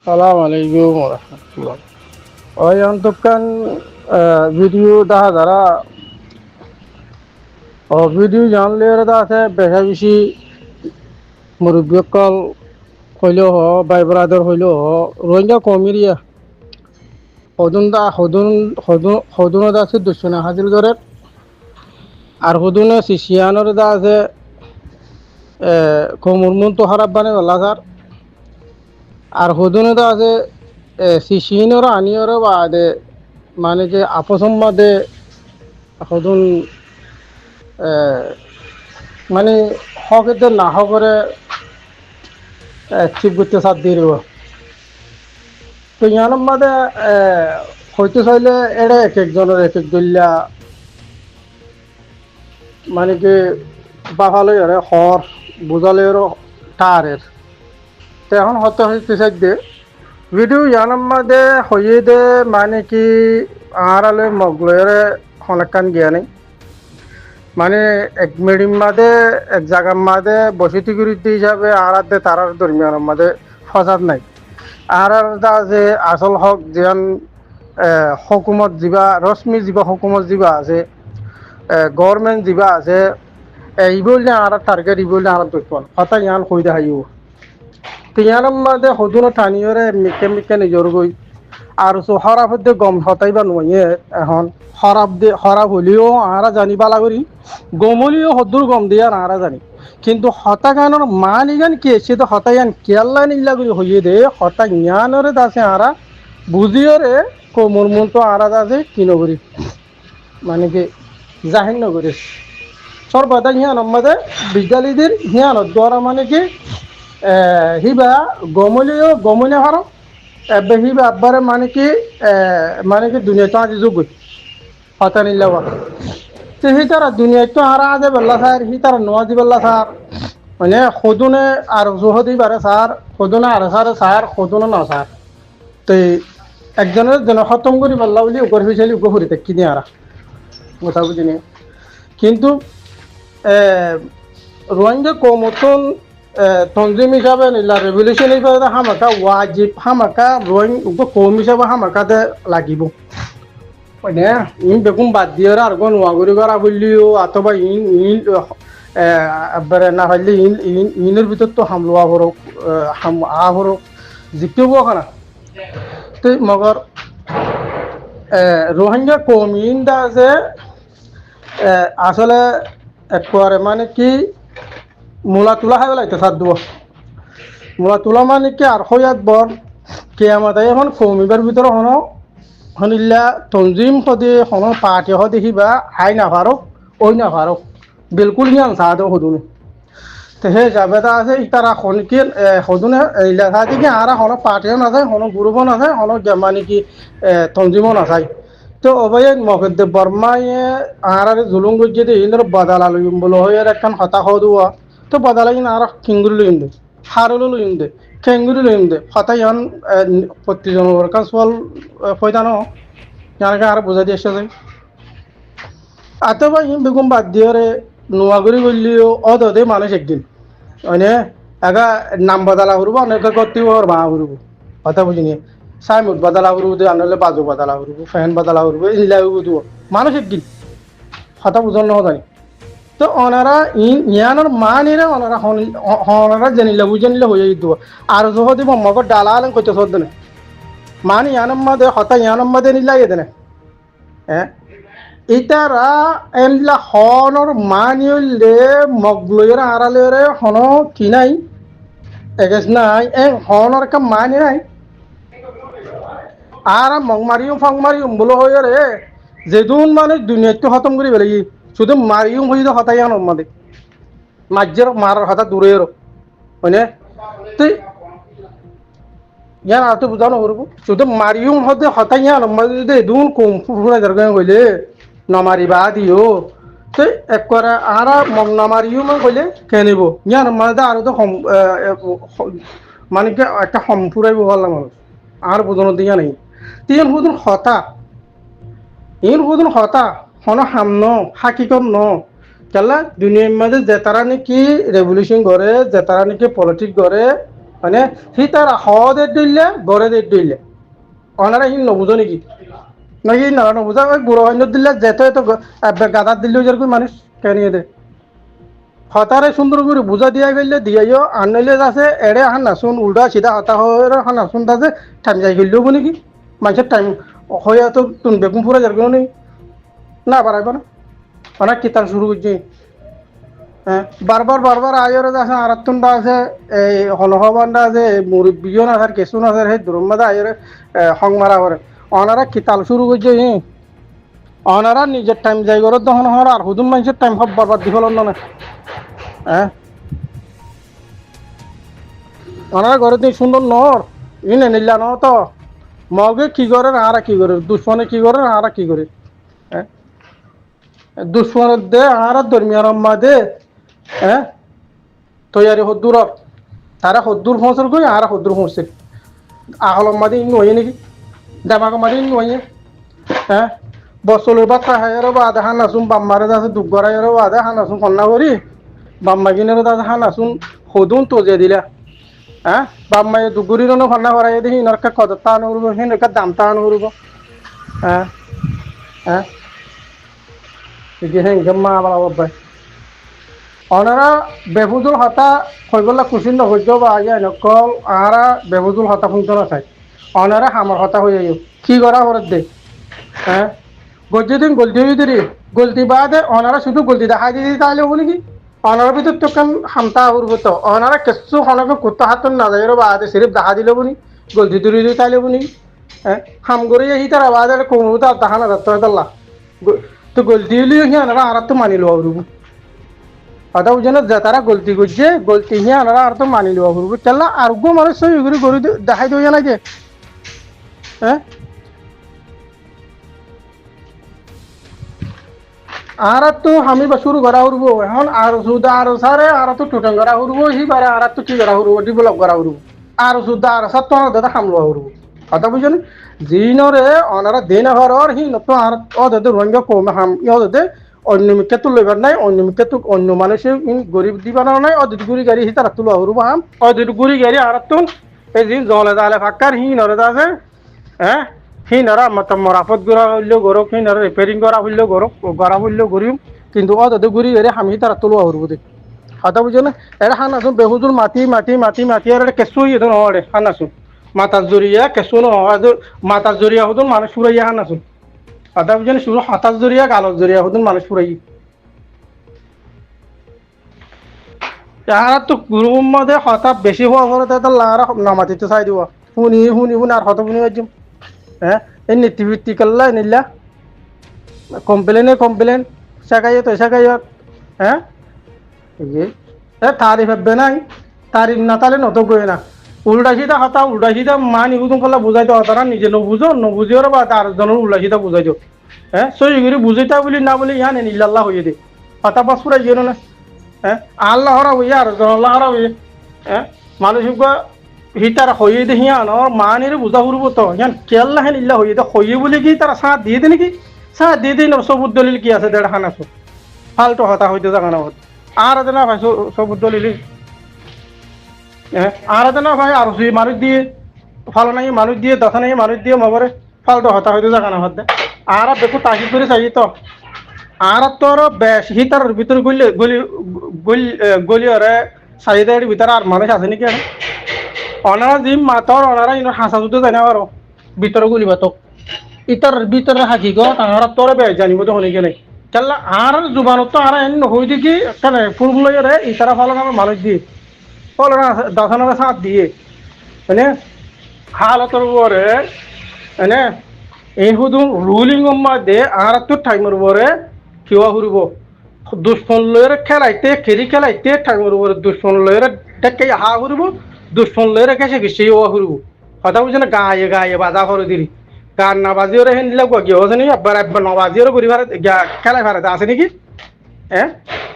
সালাম আলাইকুম রহমতুল্লাহ। ওই অন্তকান ভিডিও দেখা যারা ভিডিও জানলে এটা আছে বেশা বেশি মুরব্বীকল হইলেও ভাই ব্রাদার হইলেও রোহিঙ্গা কমিরিয়া হদুন আছে দুশনা হাজির করে আর হদুনে সিসিয়ানোর দা আছে কমুরমুন তো খারাপ বানে লাগার আর হদুনে দা আছে সিসিনোর আনিওর বাদে মানে যে আপসম্মাদে হদুন মানে হকেতে না হকরে চিপ করতে সাথ দিয়ে দিব তো ইয়ানোর মাঝে হইতে চাইলে এড়ে এক একজনের এক এক দলিয়া মানে কি বাফালে আরে হর বুঝালে টারের তো এখন হতে হইতে চাই দে ভিডিও ইয়ানোর মাঝে হইয়ে দে মানে কি আড়ালে মগলরে অনেকখান গিয়া নেই মানে এক মিডিম মাঝে এক জায়গার মাঝে বসতি গুরুত্ব হিসাবে আড়াতে তারার দরমিয়ানের মাঝে ফসাদ নাই আর যে আসল হক যেন হকুমত যা রশ্মি যা হকুমত যা আছে গভর্নমেন্ট যা আছে এইবল আর টার্গেট ইবল আর দুশ্মন হতা ইয়ান কই দেখাইও তো ইয়ানের মাঝে সদুন স্থানীয়রে মিকে মিকে নিজর গই আর হরাফে গম হতাইবা নয়ে এখন হরাব হলেও আরা জানিবা লাগরি গমলিও সদুর গম দিয়া আরা জানি কিন্তু হতাগানোর মান ইগান কে সে তো হতায়ান কেয়াল্লা নিল্লা করি হইয়ে দে হতা জ্ঞানরে দাসে আরা বুঝিওরে কোমর মন তো আরা দাসে কিনগরি মানে কি জাহিন নগরি সর্বদা হিয়ান আমাদের বিদ্যালয়দের হিয়ানত দ্বারা মানে কি হিবা গমলীয় হারো এবে হিবা আব্বারে মানে কি দুনিয়া তো আজি যোগ হতা নিল্লা তো হি তারা দুনিয়ায় তো হারা আজে বেল্লা স্যার হি তারা নোয়াজি বেল্লা স্যার মানে সদুনে আর জোহদি বারে স্যার সদুনে আর স্যার সদুনে না স্যার তো একজনের যেন খতম করি পাল্লা বলি উপর ফিসালি উপর ফুরি থাকি নিয়ে আর কথা বুঝি নিয়ে কিন্তু রোহিঙ্গা কমতন তঞ্জিম হিসাবে নিলা রেভলিউশন হিসাবে হামাকা ওয়াজিব হামাকা রোহিঙ্গা কম হিসাবে হামাকাতে লাগিব মানে ইন বেগুন বাদ দিয়ে আর কোন ওয়াগুরি করা বললিও অথবা ইন ইন এবারে না হইলে ইনের ভিতর তো হামলোয়া হরক হরক জিততে হবো না তো মগর রোহিঙ্গা কমিন্দা আছে আসলে একবারে মানে কি মূলা তোলা খাই লাগতে সার দিব মূলা তোলা মানে কি আর হইয়াত বর কে আমাদের এখন কমিবার ভিতরে হনো হনিল্লা তঞ্জিম সদে হন পার্টি হ দেখিবা আই নাভারক ওই নাভারক বিলকুল হিয়ান সাহায্য সদুনে তো সেই জাবেদা আছে ইতারা খনকি সদুনে লেখা দিকে আর হন পার্টিও নাযায় হন গ্রুপও নাযায় হন মানে কি তঞ্জিমও নাযায় তো অবয়ে মগদ্দে বর্মায়ে আর জুলুম গজ্জে দিয়ে ইন্দর বদালা লইম বলো হয় একখান হতা হদুয়া তো বদালা ইন আর কিঙ্গুরি লইম দে হারলো লইম দে খেঙ্গুরি লইম দে হতা ইয়ান প্রতিজনের কাজ ফল ফয়দানো ইয়ানকে আর বুঝাই দিয়ে আসছে অথবা ইন বেগুন বাদ দিয়ে নোয়াগুড়ি করলেও অদে মানুষ একদিন মানে একা নাম বদলা করবো অনেক করতে বা করবো কথা বুঝিনি সাইমুদ বদলা করবো আনলে বাজু বদলা করবো ফ্যান বদলা করবো ইলাই দিব মানুষ একদিন কথা বুঝন নহ জানি তো ওনারা ইয়ানোর মানিরে ওনারা জানিলে বুঝানিলে হয়ে দিব আর যদি মগর ডালালেন করতে সদ না মান ইয়ানোর মাদে হতা ইয়ানোর মাদে নিলাই দেনে হ্যাঁ ইতারা এমলা হনর মানিলে মগলয়ের আড়ালেরে হন কি নাই এগেছ নাই হনর একটা মানি নাই আর মগ মারিও ফাং মারিও বলো হয়ে রে যেদুন মানে দুনিয়াতে খতম করি বেলে শুধু মারিও হয়ে হতাই আন মাদে মাঝের মারার হতা দূরের হয়নে তুই ইয়ান আর তো বুঝানো করবো শুধু মারিও হতে হতাই আন মাদে যদি দুন কম ফুফুরা দরকার হইলে নমারিবা দিও তো একবারে আর মগ নামারিও মানে কইলে কেনিব ইয়ান মানে আর তো মানে কি একটা সম্পুরাইব হল মানুষ আর বুঝানো দিয়া নেই তিন হুদুন হতা ইন হুদুন হতা হন হাম ন হাকিকত ন কেলা দুনিয়ার মাঝে যে তারা নাকি রেভলিউশন করে যে তারা নাকি পলিটিক্স করে মানে সি তার হদে দিলে গড়ে দিলে ওনারা হি নবুঝো নাকি নাকি না নবুঝা ওই বুড়ো হইন দিলে যেতে তো গাদার দিলেও যেরকম মানুষ কেনিয়ে দে হতারে সুন্দর করে বুঝা দিয়া গেলে দিয়াইও আনলে আছে এড়ে হান নাচুন উল্টা সিধা হতা হয়ে হান নাচুন তাছে টাইম যাই গেলেও বলি কি মানুষের টাইম হয়ে তো তুন বেগুন পুরা যার কোনো নেই না বাড়াইব না অনেক কিতাব শুরু করছি হ্যাঁ বারবার বারবার আয়ের আছে আরাত্তনটা আছে এই হলহবানটা আছে মুরব্বিও না আর কেসুন আছে সেই দুরম্বাদা আয়ের হং মারা করে অনারা কিতাল শুরু করছে অনারা নিজের টাইম যাই করে তখন হর আর হুদুন মানুষের টাইম সব বরবাদ দি ফেলন না হ্যাঁ ওনারা ঘরে দিয়ে সুন্দর নর ইনে নিলা ন তো মগে কি করে আরা কি করে দুশ্মনে কি করে আরা কি করে হ্যাঁ দুশ্মনের দে আর দরমিয়ার আম্মা দে হ্যাঁ তৈয়ারি হদ্দুর তারা হদ্দুর ফসল করি আর হদ্দুর ফসল আহল আম্মাদি ইন হয়ে নাকি দামাক আম্মাদি ইন হয়ে হ্যাঁ বছরের বা খাহাইয়েরও বা আধা হান আসুন বাম্মারে আছে দুগরাইয়েরও আধা হান আসুন কন্যা করি বাম্মা কিনেরও আধা হান আসুন হদুন তোজে দিলা হ্যাঁ বাম্মাই দুগুরিরও কন্যা করাই দেখি ইনরকা কত টান উড়ব সিনকা দাম টান উড়ব হ্যাঁ হ্যাঁ হ্যাঁ মা বাবা বাবাই ওনারা বেহুদুল হতা কইবলা কুসিন নহৈজ বা আগে নকল আরা বেহুদুল হতা শুনতে না চাই ওনারা হামর হতা হয়ে যাই কি করা হরে দে হ্যাঁ গলতি দিন গলতি হয়ে দিরি গলতি বাদে ওনারা শুধু গলতি দেখাই দিদি তাহলে বলি কি ওনার ভিতর তো কেন হামতা উড়ব তো ওনারা কেসু হনকে কুত্তা হাতন না যায় বাদে সিরিফ দেখা দিল বলি গলতি তুলি দিই তাহলে বলি হ্যাঁ হাম করে হি তারা বাদে কোমরটা দেখা না যাচ্ছে তাল্লা তো গলতি হলে ওনারা আর তো মানি লওয়া উড়ব কথা বুঝে না তারা গলতি করছে গলতি নিয়ে আনারা আর তো মানি লওয়া করবো তাহলে আরোগ্য মানুষ সব এগুলি গরু দেখাই দেওয়া না যে হ্যাঁ আর তো আমি বা শুরু করা উঠবো এখন আর সুদা আর সারে আর তো টুটান করা উঠবো হি বারে আর তো কি করা উঠবো ডেভেলপ করা উঠবো আর সুদা আর সব তো দাদা খামলোয়া উঠবো কথা বুঝছেন জিনরে অনারা দেন হওয়ার হি নতো আর ও দাদা রঙ কমে হাম ইহ দাদা অন্য মিকে তো লইবার নাই অন্য মিকে তো অন্য মানুষের গরিব দিবার নাই অদিত গুড়ি গাড়ি হি তারা তুলো হরুব হাম অদিত গুড়ি গাড়ি আর তুন এই দিন জলে দালে ফাক্কার হি নরে আছে হ্যাঁ হি নরা মত মরাফত করা হইলো গরক হি নরা রিপেয়ারিং করা হইলো গরক করা হইলো গরিব কিন্তু অদিত গুড়ি গাড়ি হামি তারা তুলো হরুব দে কথা বুঝছো না এটা হান আসুন বেহুদুল মাটি মাটি মাটি মাটি আর কেঁচু ইয়ে নহরে হান আসুন মাতার জরিয়া কেঁচু নহয় মাতার জরিয়া হতুন মানুষ ফুরাইয়া হান আসুন কথা বুঝছেন শুধু হতাশ জরিয়া গালত জরিয়া হতুন মানুষ ফুরাই তাহারা তো গুরুর মধ্যে হঠাৎ বেশি হওয়া পরে তাদের লারা নামাতিতে চাই দিব শুনি শুনি শুনি আর হত শুনি বাজিম হ্যাঁ এই নীতি ভিত্তি করলা নিলা কমপ্লেনে কমপ্লেন শেখাইয়ে তো শেখাইয় হ্যাঁ তারি ভাববে নাই তারি না তাহলে নত গয়ে না উল্টা সিধা হতা উল্টা সিধা মা নিবুদন করলে বুঝাইতে হতারা নিজে নবুঝো নবুঝিও বা তার জনের উল্টা সিধা বুঝাইছো হ্যাঁ সই করে বুঝাইতা বলি না বলি ইহানে নিল্লাহ হয়ে দে হতা পাস পুরা গিয়ে না হ্যাঁ আল্লাহ হরা হইয়া আর আল্লাহ হরা হইয়া হ্যাঁ মানুষ হিতার হইয়ে দে হিয়া ন মা নিরে বুঝা ফুরব তো হিয়ান কেল্লা হেন ইল্লা হইয়ে দে হইয়ে বলে কি তারা সাথ দিয়ে দে নাকি সাথ দিয়ে দিন সবুজ দলিল কি আছে দেড় খান আছো ফালতু হতা হইতে জানা না আর না ভাই সবুজ দলিল হ্যাঁ আর না ভাই আর মানুষ দিয়ে ভালো নাই মানুষ দিয়ে দশা নাই মানুষ দিয়ে মগরে ফালতু হতা হইতে জানা হত আর দেখো তাকি করে চাই তো আর তোর বেশ হিতার ভিতরে গলি গলি গলি গলি ওরে চাহিদার ভিতরে আর মানুষ আছে নাকি অনারা জিম মাতর অনারা ইনো হাসা যুদ্ধ জানা আর ভিতরে গুলিবা তো ইতার ভিতরে হাকি গো তাহারা তোর বেশ জানিব তো হলে গেলে কেলা আর জুবানত তো আর এন হই দেখি কেন ফুল লইরে ইতারা ফলন আমার মানুষ দিয়ে ফলন দশানোর সাথ দিয়ে মানে হালতর উপরে মানে এই শুধু রুলিং মধ্যে আর তো টাইমের উপরে কিবা ফুরিব দুশ্মন লয়ের খেলাইতে খেলি খেলাইতে টাইমের উপরে দুশ্মন লয়ের ডেকে হা ফুরিব দুশ্মন লয়ের কেসে গেছে ইয়া ফুরিব কথা বুঝছে না গায়ে গায়ে বাজা করে দিলি গান না বাজিও রে হেন দিলে কি হচ্ছে নাকি একবার না বাজিও ঘুরি ভাড়া খেলাই ভাড়াতে আছে নাকি হ্যাঁ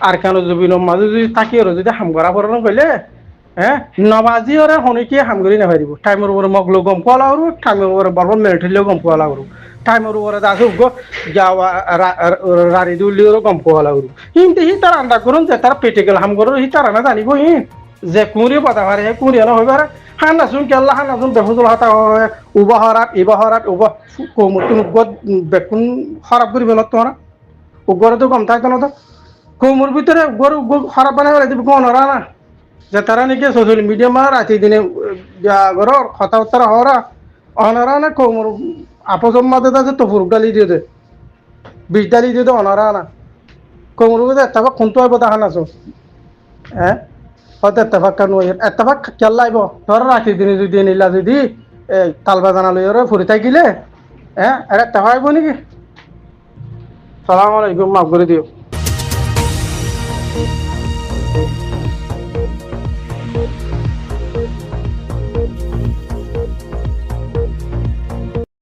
আর কেন যদি মাঝে যদি থাকি আর যদি হাম করা পড়ানো কইলে হ্যাঁ নবাজি ওরে হনিকে হাম করি না পারিব টাইমের উপরে মগলো গম পোয়ালা করব টাইমের উপরে বরবর মেলঠিলেও গম পোয়ালা করব টাইমের উপরে আছে উগ যাওয়া রাড়ি দুলিও গম পোয়ালা করব কিন্তু হি তার আন্ডা করুন যে তার পেটে গেল হাম করো হি তার না জানিব হি যে কুঁড়ি পাতা পারে হে কুঁড়ি না হইবার হানা শুন কেল্লা হানা শুন বেহুজুল হাতা হয় উবা হরাত ইবা হরাত উবা কোমতুন উগত বেকুন খারাপ করি বেলত তোরা উগরে তো কম থাকতো না তো কোমর ভিতরে উগর উগ খারাপ বানাই ফেলে দিবি কোন না যে তারা নাকি সোশ্যাল মিডিয়া মার রাতে দিনে ঘরের কথাবার্তা হরা অনারা না কোমর আপসম মাঝে আছে তো ফুরুক ডালি দিয়ে দে বিষ ডালি দিয়ে দে অনারা না কোমর ভিতরে একটা কোনটো হইব তাহান আছো হ্যাঁ হয়তো এত্তেফাক কারণ এত্তেফাক খেয়াল লাইব ধর রাখি দিনে যদি নিলা যদি তাল বাজানা লই ফুরি থাকিলে হ্যাঁ এটা এত্তেফাক হইব নাকি সালাম আলাইকুম মাফ করে দিও